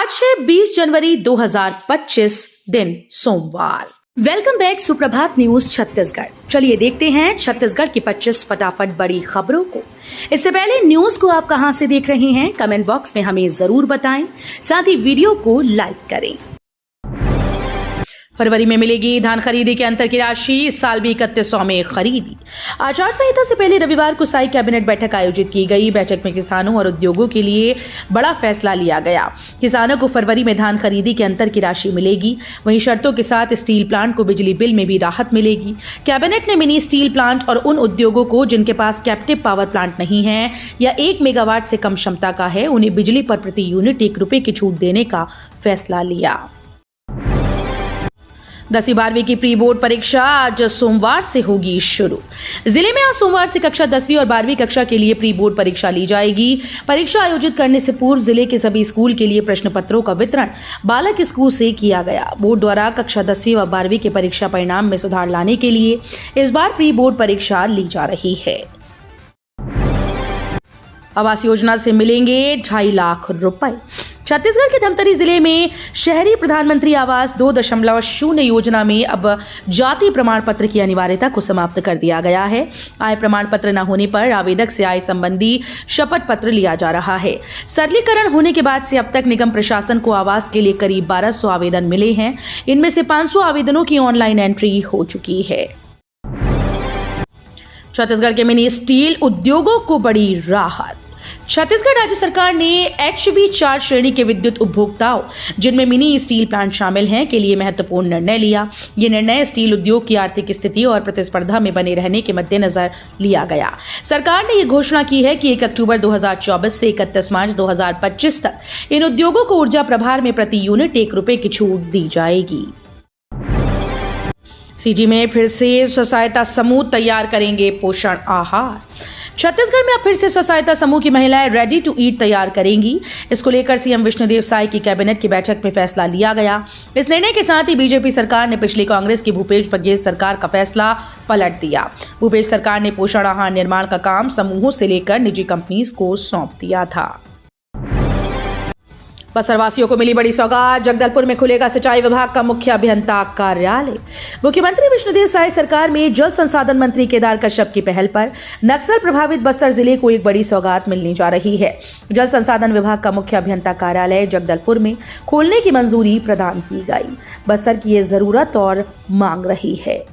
आज है 20 जनवरी 2025 दिन सोमवार। वेलकम बैक सुप्रभात न्यूज छत्तीसगढ़। चलिए देखते हैं छत्तीसगढ़ की 25 फटाफट बड़ी खबरों को। इससे पहले न्यूज को आप कहां से देख रहे हैं कमेंट बॉक्स में हमें जरूर बताएं, साथ ही वीडियो को लाइक करें। फरवरी में मिलेगी धान खरीदी के अंतर की राशि, इस साल भी 3100 में खरीदी। आचार संहिता से पहले रविवार को साई कैबिनेट बैठक आयोजित की गई। बैठक में किसानों और उद्योगों के लिए बड़ा फैसला लिया गया। किसानों को फरवरी में धान खरीदी के अंतर की राशि मिलेगी, वहीं शर्तों के साथ स्टील प्लांट को बिजली बिल में भी राहत मिलेगी। कैबिनेट ने मिनी स्टील प्लांट और उन उद्योगों को जिनके पास कैप्टिव पावर प्लांट नहीं है या 1 मेगावाट से कम क्षमता का है, उन्हें बिजली पर प्रति यूनिट 1 रुपए की छूट देने का फैसला लिया। 10वीं 12वीं की प्री बोर्ड परीक्षा आज सोमवार से होगी शुरू। जिले में आज सोमवार से कक्षा 10वीं और 12वीं कक्षा के लिए प्री बोर्ड परीक्षा ली जाएगी। परीक्षा आयोजित करने से पूर्व जिले के सभी स्कूल के लिए प्रश्न पत्रों का वितरण बालक स्कूल से किया गया। बोर्ड द्वारा कक्षा 10वीं व 12वीं के परीक्षा परिणाम में सुधार लाने के लिए इस बार प्री बोर्ड परीक्षा ली जा रही है। आवास योजना से मिलेंगे 2.5 लाख रुपए। छत्तीसगढ़ के धमतरी जिले में शहरी प्रधानमंत्री आवास 2.0 योजना में अब जाति प्रमाण पत्र की अनिवार्यता को समाप्त कर दिया गया है। आय प्रमाण पत्र न होने पर आवेदक से आय संबंधी शपथ पत्र लिया जा रहा है। सरलीकरण होने के बाद से अब तक निगम प्रशासन को आवास के लिए करीब 1200 आवेदन मिले हैं। इनमें से 500 आवेदनों की ऑनलाइन एंट्री हो चुकी है। छत्तीसगढ़ के मिनी स्टील उद्योगों को बड़ी राहत। छत्तीसगढ़ राज्य सरकार ने HV4 श्रेणी के विद्युत उपभोक्ताओं, जिनमें मिनी स्टील प्लांट शामिल हैं, के लिए महत्वपूर्ण निर्णय लिया। ये निर्णय स्टील उद्योग की आर्थिक स्थिति और प्रतिस्पर्धा में बने रहने के मद्देनजर लिया गया। सरकार ने ये घोषणा की है कि 1 अक्टूबर 2024 से 31 मार्च 2025 तक इन उद्योगों को ऊर्जा प्रभार में प्रति यूनिट 1 रुपए की छूट दी जाएगी। सीजी में फिर से स्व सहायता समूह तैयार करेंगे पोषण आहार। छत्तीसगढ़ में अब फिर से स्व सहायता समूह की महिलाएं रेडी टू ईट तैयार करेंगी। इसको लेकर सीएम विष्णुदेव साय की कैबिनेट की बैठक में फैसला लिया गया। इस निर्णय के साथ ही बीजेपी सरकार ने पिछली कांग्रेस की भूपेश बघेल सरकार का फैसला पलट दिया। भूपेश सरकार ने पोषण आहार निर्माण का काम समूहों से लेकर निजी कंपनीज को सौंप दिया था। बस्तरवासियों को मिली बड़ी सौगात। जगदलपुर में खुलेगा सिंचाई विभाग का मुख्य अभियंता कार्यालय। मुख्यमंत्री विष्णुदेव साय सरकार में जल संसाधन मंत्री केदार कश्यप की पहल पर नक्सल प्रभावित बस्तर जिले को एक बड़ी सौगात मिलने जा रही है। जल संसाधन विभाग का मुख्य अभियंता कार्यालय जगदलपुर में खोलने की मंजूरी प्रदान की गई। बस्तर की ये जरूरत और मांग रही है।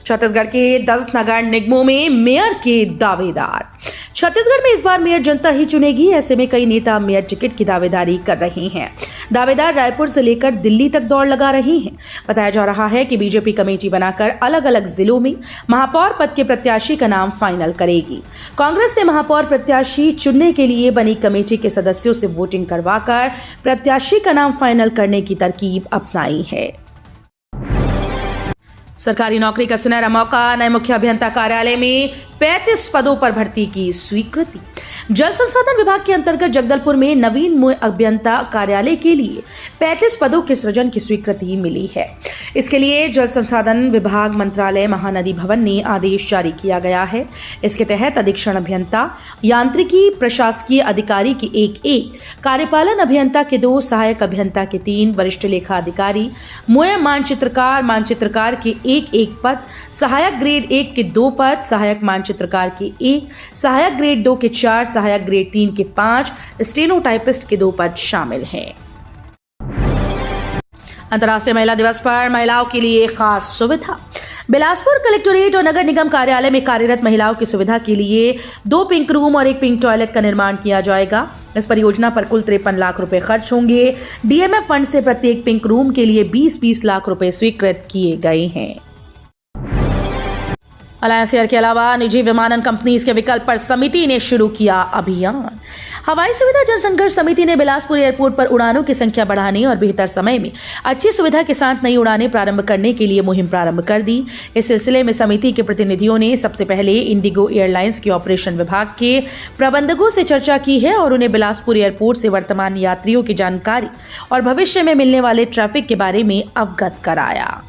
छत्तीसगढ़ के 10 नगर निगमों में मेयर के दावेदार। छत्तीसगढ़ में इस बार मेयर जनता ही चुनेगी। ऐसे में कई नेता मेयर टिकट की दावेदारी कर रहे हैं। दावेदार रायपुर से लेकर दिल्ली तक दौड़ लगा रहे हैं। बताया जा रहा है कि बीजेपी कमेटी बनाकर अलग अलग जिलों में महापौर पद के प्रत्याशी का नाम फाइनल करेगी। कांग्रेस ने महापौर प्रत्याशी चुनने के लिए बनी कमेटी के सदस्यों से वोटिंग करवाकर प्रत्याशी का नाम फाइनल करने की तरकीब अपनाई है। सरकारी नौकरी का सुनहरा मौका। नए मुख्य अभियंता कार्यालय में 35 पदों पर भर्ती की स्वीकृति। जल संसाधन विभाग के अंतर्गत जगदलपुर में नवीन मुख्य अभियंता कार्यालय के लिए 35 पदों के सृजन की स्वीकृति मिली है। इसके लिए जल संसाधन विभाग मंत्रालय महानदी भवन ने आदेश जारी किया गया है। इसके तहत अधीक्षण अभियंता, यांत्रिकी प्रशासकीय अधिकारी के 1, कार्यपालन अभियंता के 2, सहायक अभियंता के 3, वरिष्ठ लेखा अधिकारी, मुख्य मानचित्रकार के 1 पद, सहायक ग्रेड 1 के 2 पद, सहायक मानचित्रकार के 1, सहायक ग्रेड 2 के 4, सहायक ग्रेड 3 के 5, स्टेनोटाइपिस्ट के 2 पद शामिल हैं। अंतर्राष्ट्रीय महिला दिवस पर महिलाओं के लिए खास सुविधा। बिलासपुर कलेक्टोरेट और नगर निगम कार्यालय में कार्यरत महिलाओं की सुविधा के लिए 2 पिंक रूम और 1 पिंक टॉयलेट का निर्माण किया जाएगा। इस परियोजना पर कुल 53 लाख रुपए खर्च होंगे। डीएमएफ फंड से प्रत्येक पिंक रूम के लिए 20-20 लाख रुपए स्वीकृत किए गए हैं। अलायंस एयर के अलावा निजी विमानन कंपनीज के विकल्प पर समिति ने शुरू किया अभियान। हवाई सुविधा जनसंघर्ष समिति ने बिलासपुर एयरपोर्ट पर उड़ानों की संख्या बढ़ाने और बेहतर समय में अच्छी सुविधा के साथ नई उड़ानें प्रारंभ करने के लिए मुहिम प्रारंभ कर दी। इस सिलसिले में समिति के प्रतिनिधियों ने सबसे पहले इंडिगो एयरलाइंस के ऑपरेशन विभाग के प्रबंधकों से चर्चा की है और उन्हें बिलासपुर एयरपोर्ट से वर्तमान यात्रियों की जानकारी और भविष्य में मिलने वाले ट्रैफिक के बारे में अवगत कराया।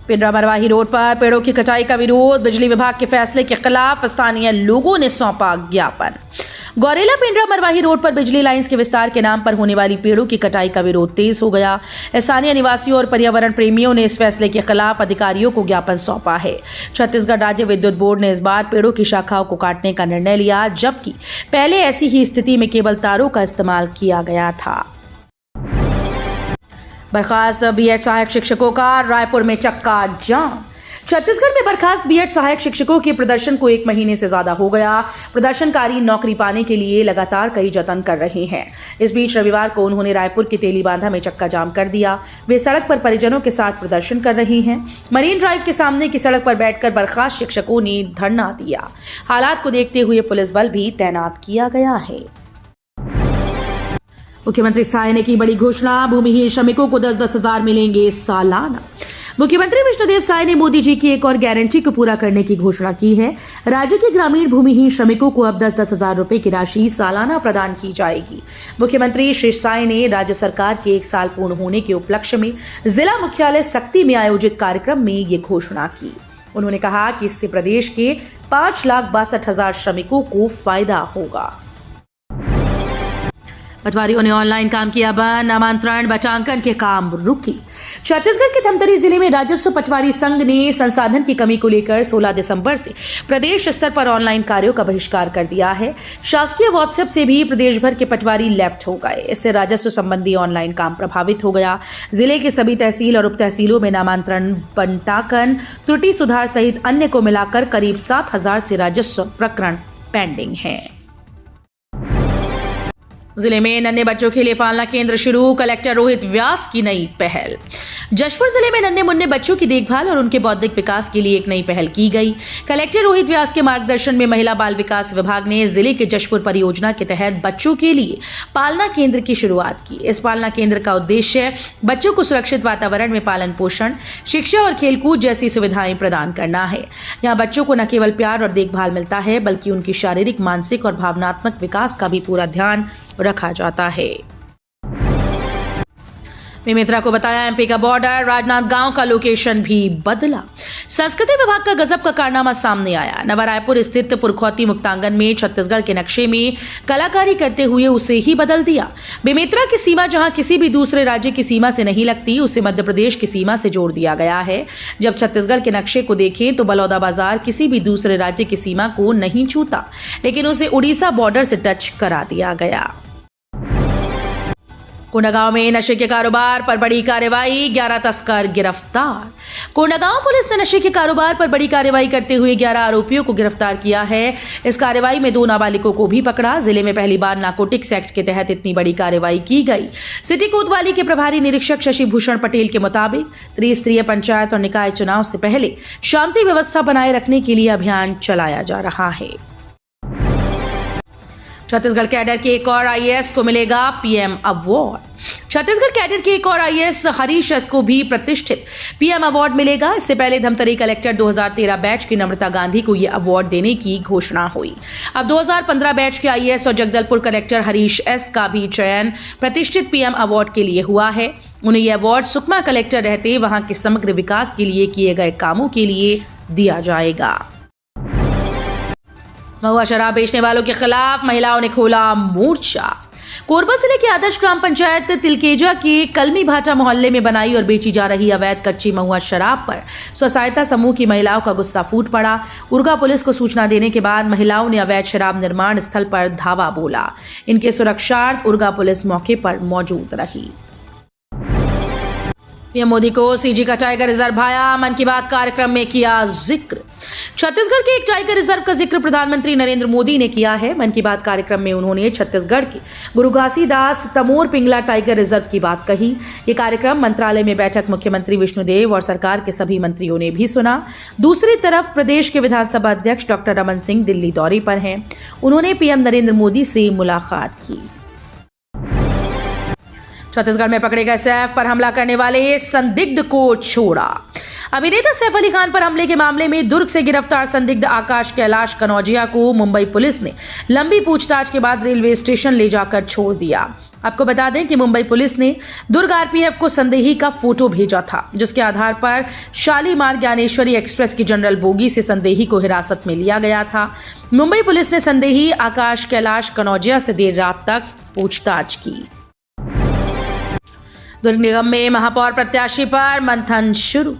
पिंडरा मरवाही रोड पर पेड़ों की कटाई का विरोध। बिजली विभाग के फैसले के खिलाफ स्थानीय लोगों ने सौंपा ज्ञापन। गौरेला पिंडरा मरवाही रोड पर बिजली लाइंस के विस्तार के नाम पर होने वाली पेड़ों की कटाई का विरोध तेज हो गया। स्थानीय निवासियों और पर्यावरण प्रेमियों ने इस फैसले के खिलाफ अधिकारियों को ज्ञापन सौंपा है। छत्तीसगढ़ राज्य विद्युत बोर्ड ने इस बार पेड़ों की शाखाओं को काटने का निर्णय लिया, जबकि पहले ऐसी ही स्थिति में केवल तारों का इस्तेमाल किया गया था। बर्खास्त बीएड सहायक शिक्षकों का रायपुर में चक्का जाम। छत्तीसगढ़ में बर्खास्त बीएड सहायक शिक्षकों के प्रदर्शन को 1 महीने से ज्यादा हो गया। प्रदर्शनकारी नौकरी पाने के लिए लगातार कई जतन कर रहे हैं। इस बीच रविवार को उन्होंने रायपुर के तेलीबांधा में चक्का जाम कर दिया। वे सड़क पर परिजनों के साथ प्रदर्शन कर रहे हैं। मरीन ड्राइव के सामने की सड़क पर बैठकर बर्खास्त शिक्षकों ने धरना दिया। हालात को देखते हुए पुलिस बल भी तैनात किया गया है। मुख्यमंत्री साय ने की बड़ी घोषणा, भूमिहीन श्रमिकों को 10-10 हजार मिलेंगे सालाना। मुख्यमंत्री विष्णुदेव साय ने मोदी जी की एक और गारंटी को पूरा करने की घोषणा की है। राज्य के ग्रामीण भूमिहीन श्रमिकों को अब 10-10 हजार रुपए की राशि सालाना प्रदान की जाएगी। मुख्यमंत्री श्री साय ने राज्य सरकार के 1 साल पूर्ण होने के उपलक्ष्य में जिला मुख्यालय सक्ती में आयोजित कार्यक्रम में ये घोषणा की। उन्होंने कहा कि इससे प्रदेश के 5,62,000 श्रमिकों को फायदा होगा। पटवारियों ने ऑनलाइन काम किया बंद, नामांतरण बचांकन के काम रुकी। छत्तीसगढ़ के धमतरी जिले में राजस्व पटवारी संघ ने संसाधन की कमी को लेकर 16 दिसंबर से प्रदेश स्तर पर ऑनलाइन कार्यों का बहिष्कार कर दिया है। शासकीय व्हाट्सएप से भी प्रदेश भर के पटवारी लेफ्ट हो गए। इससे राजस्व संबंधी ऑनलाइन काम प्रभावित हो गया। जिले के सभी तहसील और उप तहसीलों में नामांतरण, बंटाकन, त्रुटि सुधार सहित अन्य को मिलाकर करीब 7,000 से राजस्व प्रकरण पेंडिंग है। जिले में नन्हे बच्चों के लिए पालना केंद्र शुरू, कलेक्टर रोहित व्यास की नई पहल। जशपुर जिले में नन्हे मुन्ने बच्चों की देखभाल और उनके बौद्धिक विकास के लिए एक नई पहल की गई। कलेक्टर रोहित व्यास के मार्गदर्शन में महिला बाल विकास विभाग ने जिले के जशपुर परियोजना के तहत बच्चों के लिए पालना केंद्र की शुरुआत की। इस पालना केंद्र का उद्देश्य बच्चों को सुरक्षित वातावरण में पालन पोषण, शिक्षा और खेलकूद जैसी सुविधाएं प्रदान करना है। यहाँ बच्चों को न केवल प्यार और देखभाल मिलता है, बल्कि उनकी शारीरिक, मानसिक और भावनात्मक विकास का भी पूरा ध्यान रखा जाता है। बेमेतरा को बताया एमपी का बॉर्डर, राजनांदगांव का लोकेशन भी बदला। संस्कृति विभाग का गजब का कारनामा सामने आया। नवा रायपुर स्थित पुरखौती मुक्तांगन में छत्तीसगढ़ के नक्शे में कलाकारी करते हुए उसे ही बदल दिया। बेमेतरा की सीमा जहां किसी भी दूसरे राज्य की सीमा से नहीं लगती, उसे मध्य प्रदेश की सीमा से जोड़ दिया गया है। जब छत्तीसगढ़ के नक्शे को देखें तो बलौदाबाजार किसी भी दूसरे राज्य की सीमा को नहीं छूता, लेकिन उसे उड़ीसा बॉर्डर से टच करा दिया गया। कोंडागांव में नशे के कारोबार पर बड़ी कार्रवाई, 11 तस्कर गिरफ्तार। कोंडागांव पुलिस ने नशे के कारोबार पर बड़ी कार्रवाई करते हुए 11 आरोपियों को गिरफ्तार किया है। इस कार्रवाई में 2 नाबालिगों को भी पकड़ा। जिले में पहली बार नारकोटिक्स एक्ट के तहत इतनी बड़ी कार्रवाई की गई। सिटी कोतवाली के प्रभारी निरीक्षक शशि भूषण पटेल के मुताबिक त्रिस्तरीय पंचायत और निकाय चुनाव से पहले शांति व्यवस्था बनाए रखने के लिए अभियान चलाया जा रहा है। छत्तीसगढ़ कैडर के एक और आईएएस को मिलेगा पीएम अवार्ड। छत्तीसगढ़ कैडर के एक और आईएएस हरीश एस को भी प्रतिष्ठित पीएम अवार्ड मिलेगा। इससे पहले धमतरी कलेक्टर 2013 बैच की नम्रता गांधी को यह अवार्ड देने की घोषणा हुई। अब 2015 बैच के आईएएस और जगदलपुर कलेक्टर हरीश एस का भी चयन प्रतिष्ठित पीएम अवार्ड के लिए हुआ है। उन्हें यह अवार्ड सुकमा कलेक्टर रहते वहां के समग्र विकास के लिए किए गए कामों के लिए दिया जाएगा। महुआ शराब बेचने वालों के खिलाफ महिलाओं ने खोला मोर्चा। कोरबा जिले के आदर्श ग्राम पंचायत तिलकेजा के कलमी भाटा मोहल्ले में बनाई और बेची जा रही अवैध कच्ची महुआ शराब पर स्व सहायता समूह की महिलाओं का गुस्सा फूट पड़ा। उरगा पुलिस को सूचना देने के बाद महिलाओं ने अवैध शराब निर्माण स्थल पर धावा बोला। इनके सुरक्षार्थ उरगा पुलिस मौके पर मौजूद रही। पीएम मोदी को सीजी का टाइगर रिजर्व भाया, मन की बात कार्यक्रम में किया जिक्र। छत्तीसगढ़ के एक टाइगर रिजर्व का जिक्र प्रधानमंत्री नरेंद्र मोदी ने किया है। मन की बात कार्यक्रम में उन्होंने छत्तीसगढ़ के गुरु घासीदास तमोर पिंगला टाइगर रिजर्व की बात कही। ये कार्यक्रम मंत्रालय में बैठक मुख्यमंत्री विष्णुदेव और सरकार के सभी मंत्रियों ने भी सुना। दूसरी तरफ प्रदेश के विधानसभा अध्यक्ष डॉक्टर रमन सिंह दिल्ली दौरे पर हैं। उन्होंने पीएम नरेंद्र मोदी से मुलाकात की। छत्तीसगढ़ में पकड़े गए सैफ पर हमला करने वाले संदिग्ध को छोड़ा। अभिनेता सैफ अली खान पर हमले के मामले में दुर्ग से गिरफ्तार संदिग्ध आकाश कैलाश कनौजिया को मुंबई पुलिस ने लंबी पूछताछ के बाद रेलवे स्टेशन ले जाकर छोड़ दिया। आपको बता दें कि मुंबई पुलिस ने दुर्ग आरपीएफ को संदेही का फोटो भेजा था, जिसके आधार पर शालीमार ज्ञानेश्वरी एक्सप्रेस की जनरल बोगी से संदेही को हिरासत में लिया गया था। मुंबई पुलिस ने संदेही आकाश कैलाश कनौजिया से देर रात तक पूछताछ की। दुर्ग निगम में महापौर प्रत्याशी पर मंथन शुरू।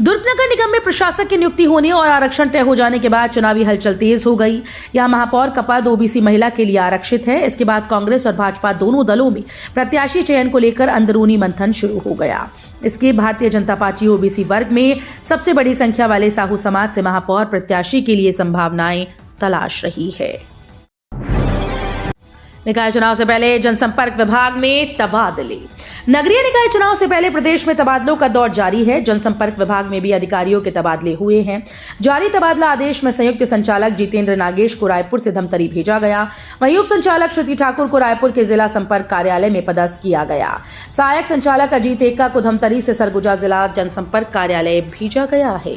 दुर्ग नगर निगम में प्रशासक की नियुक्ति होने और आरक्षण तय हो जाने के बाद चुनावी हलचल तेज हो गई। यहां महापौर का पद ओबीसी महिला के लिए आरक्षित है। इसके बाद कांग्रेस और भाजपा दोनों दलों में प्रत्याशी चयन को लेकर अंदरूनी मंथन शुरू हो गया। इसके भारतीय जनता पार्टी ओबीसी वर्ग में सबसे बड़ी संख्या वाले साहू समाज से महापौर प्रत्याशी के लिए संभावनाएं तलाश रही है। निकाय चुनाव से पहले जनसंपर्क विभाग में तबादले। नगरीय निकाय चुनाव से पहले प्रदेश में तबादलों का दौर जारी है। जनसंपर्क विभाग में भी अधिकारियों के तबादले हुए हैं। जारी तबादला आदेश में संयुक्त संचालक जितेंद्र नागेश को रायपुर से धमतरी भेजा गया। वहीं उप संचालक श्रुति ठाकुर को रायपुर के जिला संपर्क कार्यालय में पदस्थ किया गया। सहायक संचालक अजीत एक्का को धमतरी से सरगुजा जिला जनसंपर्क कार्यालय भेजा गया है।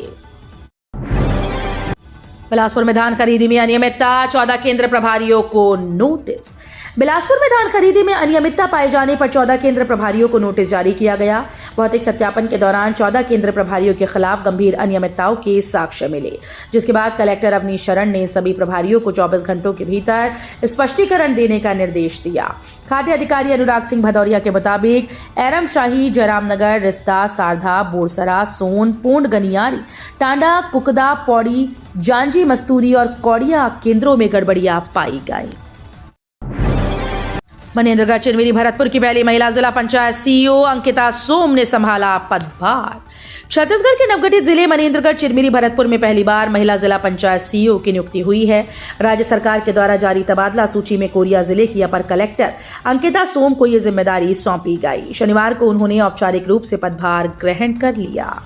बिलासपुर में धान खरीदी में अनियमितता, 14 केंद्र प्रभारियों को नोटिस। बिलासपुर में धान खरीदी में अनियमितता पाए जाने पर 14 केंद्र प्रभारियों को नोटिस जारी किया गया। भौतिक सत्यापन के दौरान 14 केंद्र प्रभारियों के खिलाफ गंभीर अनियमितताओं के साक्ष्य मिले, जिसके बाद कलेक्टर अवनीश शरण ने सभी प्रभारियों को 24 घंटों के भीतर स्पष्टीकरण देने का निर्देश दिया। खाद्य अधिकारी अनुराग सिंह भदौरिया के मुताबिक एरमशाही, जयरामनगर, रिश्ता, सारधा, बोरसरा, सोन, पूर्ण गनियारी, टांडा, कुकदा, पौड़ी, जांजी, मस्तूरी और कौड़िया केंद्रों में गड़बड़ियां पाई गई। मनेन्द्रगढ़ चिरमिरी भरतपुर की पहली महिला जिला पंचायत सीईओ अंकिता सोम ने संभाला पदभार। छत्तीसगढ़ के नवगठित जिले मनेन्द्रगढ़ चिरमिरी भरतपुर में पहली बार महिला जिला पंचायत सीईओ की नियुक्ति हुई है। राज्य सरकार के द्वारा जारी तबादला सूची में कोरिया जिले की अपर कलेक्टर अंकिता सोम को यह जिम्मेदारी सौंपी गई। शनिवार को उन्होंने औपचारिक रूप से पदभार ग्रहण कर लिया।